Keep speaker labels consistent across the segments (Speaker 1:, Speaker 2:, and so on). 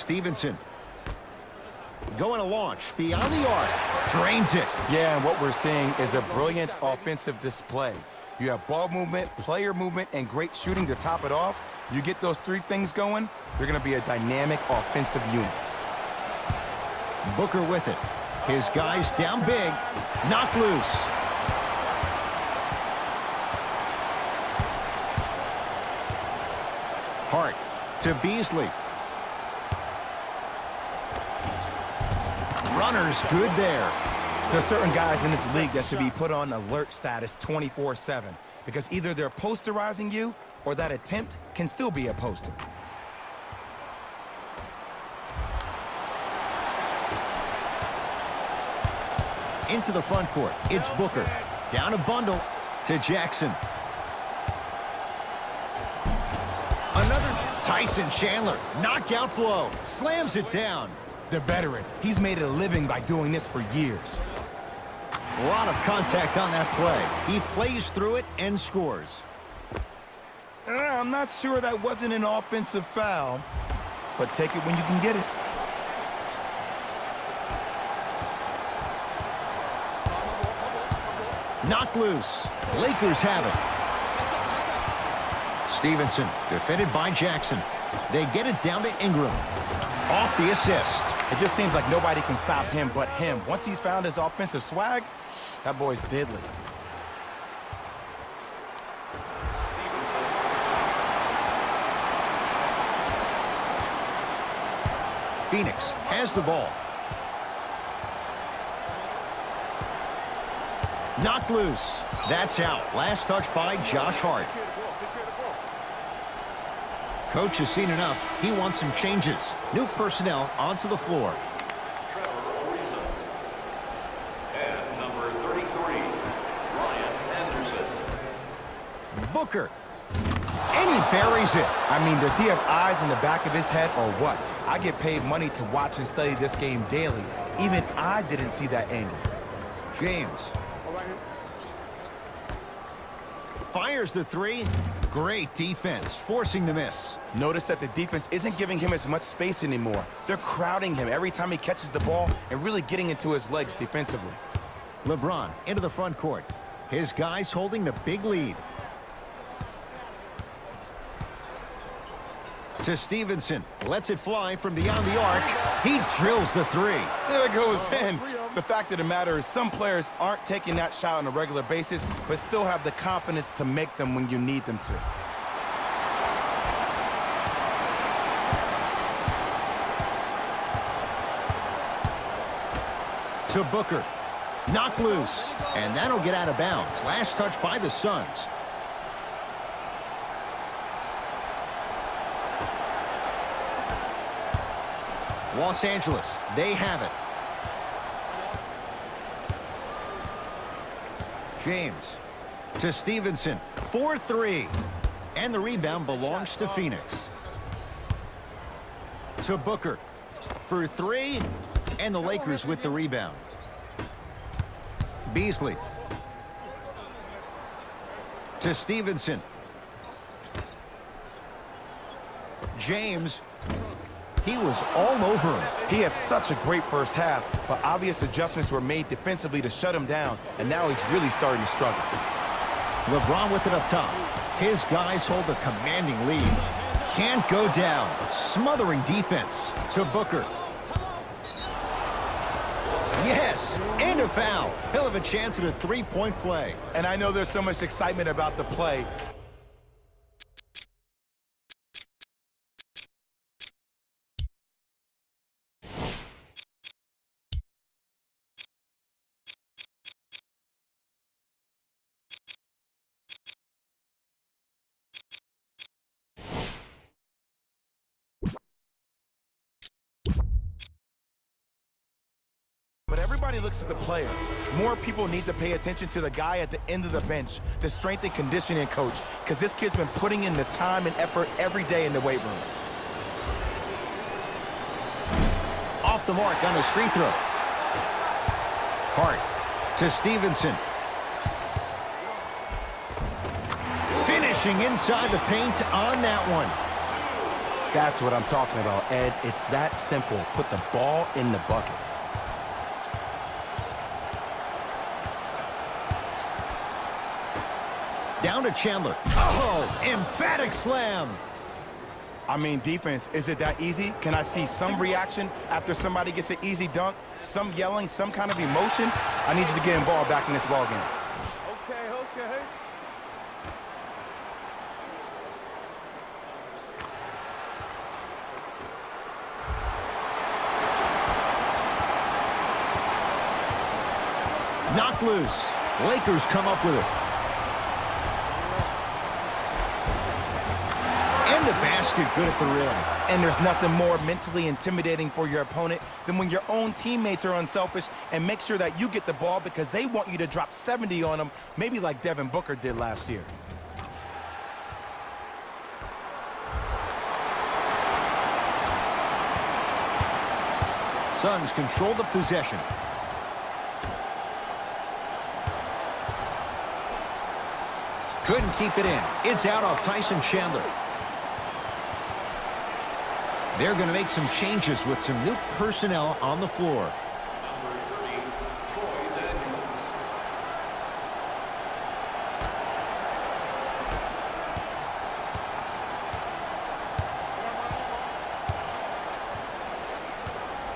Speaker 1: Stevenson. Going to launch beyond the arc. Drains it.
Speaker 2: Yeah, and what we're seeing is a brilliant offensive display. You have ball movement, player movement, and great shooting to top it off. You get those three things going, you're going to be a dynamic offensive unit.
Speaker 1: Booker with it. His guys down big. Knocked loose. Hart to Beasley. Runner's good there.
Speaker 2: There's certain guys in this league that should be put on alert status 24/7 because either they're posterizing you or that attempt can still be a poster.
Speaker 1: Into the front court. It's Booker. Down a bundle to Jackson. Another Tyson Chandler. Knockout blow. Slams it down.
Speaker 2: The veteran. He's made a living by doing this for years.
Speaker 1: A lot of contact on that play. He plays through it and scores.
Speaker 2: I'm not sure that wasn't an offensive foul, but take it when you can get it.
Speaker 1: Knocked loose. Lakers have it. Stevenson defended by Jackson. They get it down to Ingram. Off the assist.
Speaker 2: It just seems like nobody can stop him but him. Once he's found his offensive swag, that boy's deadly.
Speaker 1: Phoenix has the ball. Knocked loose. That's out. Last touch by Josh Hart. Coach has seen enough. He wants some changes. New personnel onto the floor.
Speaker 3: And number 33, Ryan Anderson.
Speaker 1: Booker. And he buries it.
Speaker 2: I mean, does he have eyes in the back of his head or what? I get paid money to watch and study this game daily. Even I didn't see that angle.
Speaker 1: James. Fires the three. Great defense, forcing the miss.
Speaker 2: Notice that the defense isn't giving him as much space anymore. They're crowding him every time he catches the ball and really getting into his legs defensively.
Speaker 1: LeBron into the front court. His guys holding the big lead. To Stevenson. Lets it fly from beyond the arc. He drills the three.
Speaker 2: There it goes in. The fact of the matter is some players aren't taking that shot on a regular basis, but still have the confidence to make them when you need them to.
Speaker 1: To Booker. Knocked loose. And that'll get out of bounds. Last touch by the Suns. Los Angeles, they have it. James to Stevenson. 4-3. And the rebound belongs to Phoenix. To Booker for three. And the Lakers with the rebound. Beasley. To Stevenson. James. He was all over him.
Speaker 2: He had such a great first half, but obvious adjustments were made defensively to shut him down, and now he's really starting to struggle.
Speaker 1: LeBron with it up top. His guys hold a commanding lead. Can't go down. Smothering defense. To Booker. Yes, and a foul. He'll have a chance at a three-point play.
Speaker 2: And I know there's so much excitement about the play. But everybody looks at the player. More people need to pay attention to the guy at the end of the bench, the strength and conditioning coach, because this kid's been putting in the time and effort every day in the weight room.
Speaker 1: Off the mark on his free throw. Hart to Stevenson. Finishing inside the paint on that one.
Speaker 2: That's what I'm talking about, Ed. It's that simple. Put the ball in the bucket.
Speaker 1: Down to Chandler. Oh, emphatic slam.
Speaker 2: I mean, defense, is it that easy? Can I see some reaction after somebody gets an easy dunk? Some yelling, some kind of emotion? I need you to get involved back in this ball game.
Speaker 4: Okay.
Speaker 1: Knocked loose. Lakers come up with it. And the basket good at the rim.
Speaker 2: And there's nothing more mentally intimidating for your opponent than when your own teammates are unselfish and make sure that you get the ball because they want you to drop 70 on them, maybe like Devin Booker did last year.
Speaker 1: Suns control the possession. Couldn't keep it in. It's out off Tyson Chandler. They're going to make some changes with some new personnel on the floor.
Speaker 3: Number 30, Troy Daniels.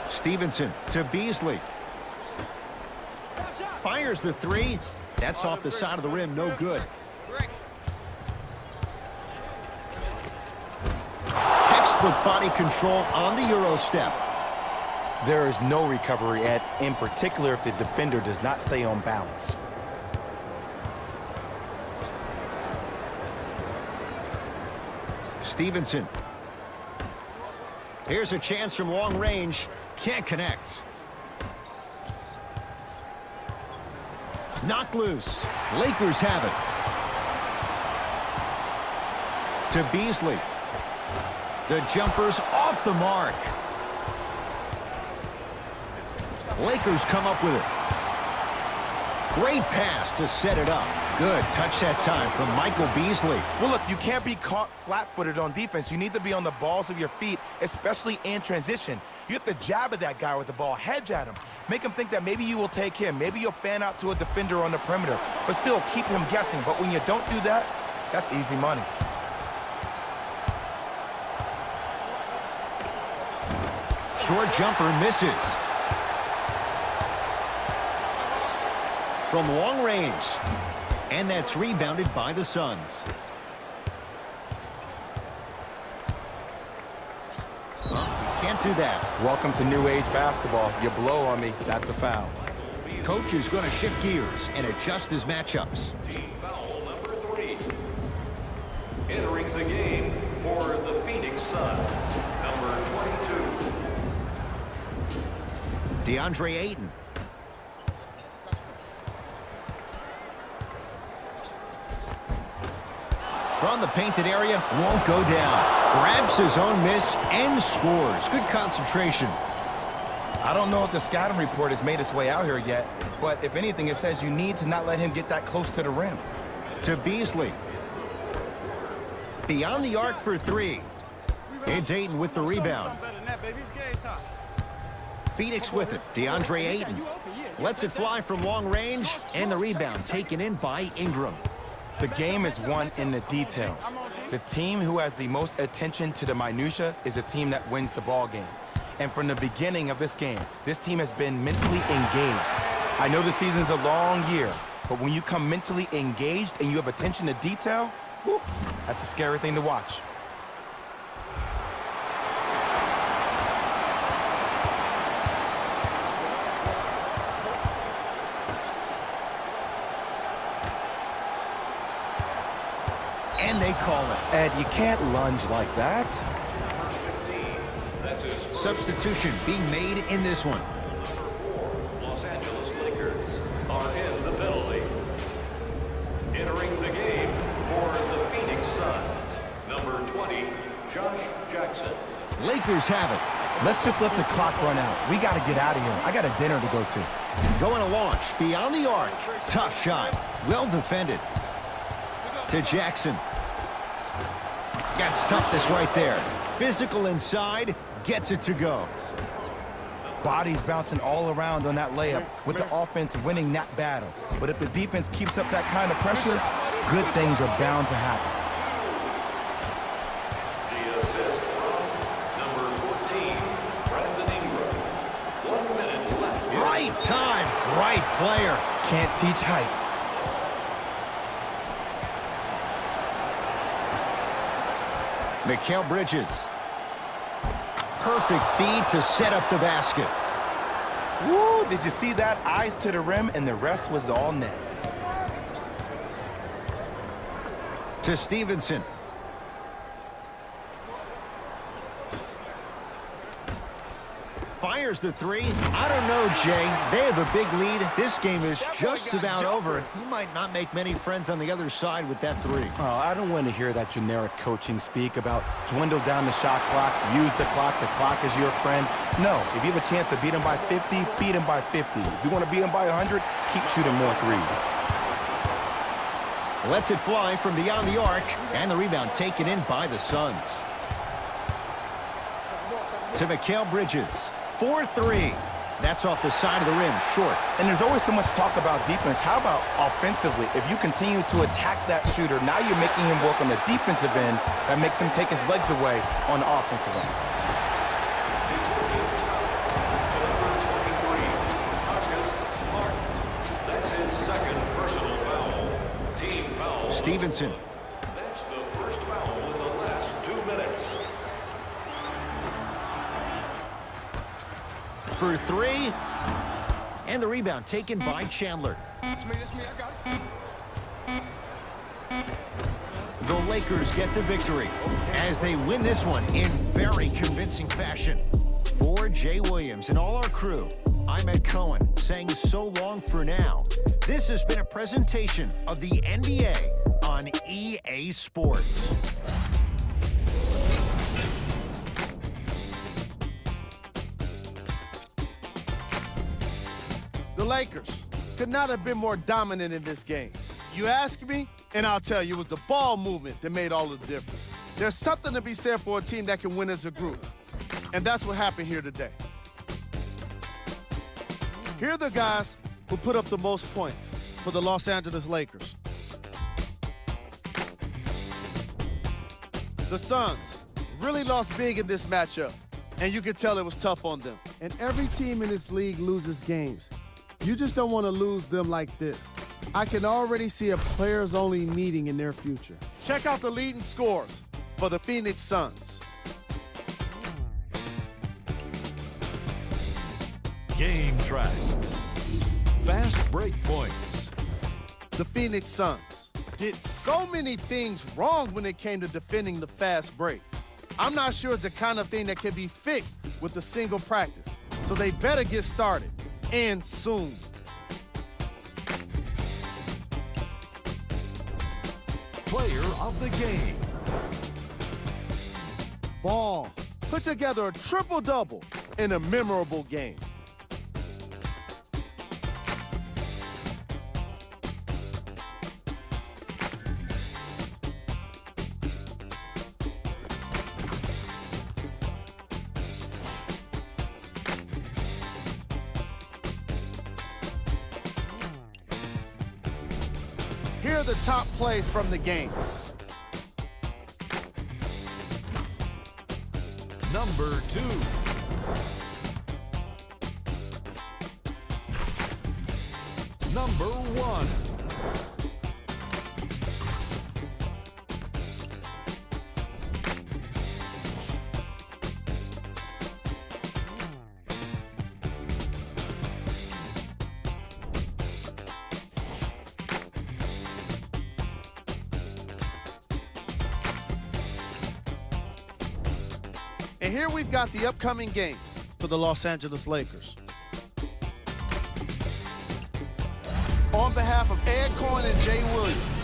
Speaker 1: Stevenson to Beasley. Fires the three. That's off the side of the rim, no good. Textbook body control on the Euro step.
Speaker 2: There is no recovery, Ed, in particular if the defender does not stay on balance.
Speaker 1: Stevenson. Here's a chance from long range. Can't connect. Knocked loose. Lakers have it. To Beasley. The jumper's off the mark. Lakers come up with it. Great pass to set it up. Good touch that time from Michael Beasley.
Speaker 2: Well, look, you can't be caught flat-footed on defense. You need to be on the balls of your feet, especially in transition. You have to jab at that guy with the ball, hedge at him. Make him think that maybe you will take him. Maybe you'll fan out to a defender on the perimeter, but still keep him guessing. But when you don't do that, that's easy money.
Speaker 1: Short jumper misses. From long range. And that's rebounded by the Suns. Can't do that.
Speaker 2: Welcome to new age basketball. You blow on me, that's a foul.
Speaker 1: Coach is going to shift gears and adjust his matchups.
Speaker 3: Team foul number 3. Entering the game for the Phoenix Suns, number 22.
Speaker 1: DeAndre Ayton. From the painted area, won't go down. Grabs his own miss and scores. Good concentration.
Speaker 2: I don't know if the scouting report has made its way out here yet, but if anything, it says you need to not let him get that close to the rim.
Speaker 1: To Beasley. Beyond the arc for three. It's Ayton with the rebound. Phoenix with it. DeAndre Ayton lets it fly from long range, and the rebound taken in by Ingram.
Speaker 2: The game is won in the details. The team who has the most attention to the minutia is a team that wins the ball game. And from the beginning of this game, this team has been mentally engaged. I know the season's a long year, but when you come mentally engaged and you have attention to detail, whew, that's a scary thing to watch.
Speaker 1: And they call it.
Speaker 2: Ed, you can't lunge like that.
Speaker 1: Substitution being made in this one.
Speaker 3: Los Angeles Lakers are in the penalty. Entering the game for the Phoenix Suns, number 20, Josh Jackson.
Speaker 1: Lakers have it.
Speaker 2: Let's just let the clock run out. We got to get out of here. I got a dinner to go to.
Speaker 1: Going to launch beyond the arc. Tough shot. Well defended. To Jackson. Got toughness right there. Physical inside, gets it to go.
Speaker 2: Bodies bouncing all around on that layup with the offense winning that battle. But if the defense keeps up that kind of pressure, good things are bound to happen.
Speaker 3: The assist from number 14, Brandon Ingram. 1 minute left.
Speaker 1: Right time, right player.
Speaker 2: Can't teach height.
Speaker 1: Mikal Bridges. Perfect feed to set up the basket.
Speaker 2: Woo, did you see that? Eyes to the rim, and the rest was all net.
Speaker 1: To Stevenson. Fires the three. I don't know, Jay. They have a big lead. This game is just about over. He might not make many friends on the other side with that three.
Speaker 2: Oh, I don't want to hear that generic coaching speak about dwindle down the shot clock, use the clock is your friend. No, if you have a chance to beat him by 50, beat him by 50. If you want to beat him by 100, keep shooting more threes.
Speaker 1: Lets it fly from beyond the arc, and the rebound taken in by the Suns. To Mikal Bridges. 4-3. That's off the side of the rim, short.
Speaker 2: And there's always so much talk about defense. How about offensively? If you continue to attack that shooter, now you're making him work on the defensive end. That makes him take his legs away on the offensive end.
Speaker 3: To number 23, Marcus Smart. That's his second personal foul. Team foul.
Speaker 1: Stevenson.
Speaker 3: That's the first foul in the last 2 minutes.
Speaker 1: For three. And the rebound taken by Chandler.
Speaker 4: That's me, I got it.
Speaker 1: The Lakers get the victory as they win this one in very convincing fashion. For Jay Williams and all our crew, I'm Ed Cohen saying so long for now. This has been a presentation of the NBA on EA Sports.
Speaker 5: The Lakers could not have been more dominant in this game. You ask me, and I'll tell you, it was the ball movement that made all the difference. There's something to be said for a team that can win as a group, and that's what happened here today. Here are the guys who put up the most points for the Los Angeles Lakers. The Suns really lost big in this matchup, and you could tell it was tough on them.
Speaker 6: And every team in this league loses games. You just don't want to lose them like this. I can already see a players-only meeting in their future.
Speaker 5: Check out the leading scores for the Phoenix Suns.
Speaker 7: Game track. Fast break points.
Speaker 5: The Phoenix Suns did so many things wrong when it came to defending the fast break. I'm not sure it's the kind of thing that can be fixed with a single practice, so they better get started, and soon.
Speaker 7: Player of the game.
Speaker 5: Ball put together a triple-double in a memorable game. Here are the top plays from the game.
Speaker 7: Number 2. Number 1.
Speaker 5: And here we've got the upcoming games for the Los Angeles Lakers. On behalf of Ed Cohen and Jay Williams,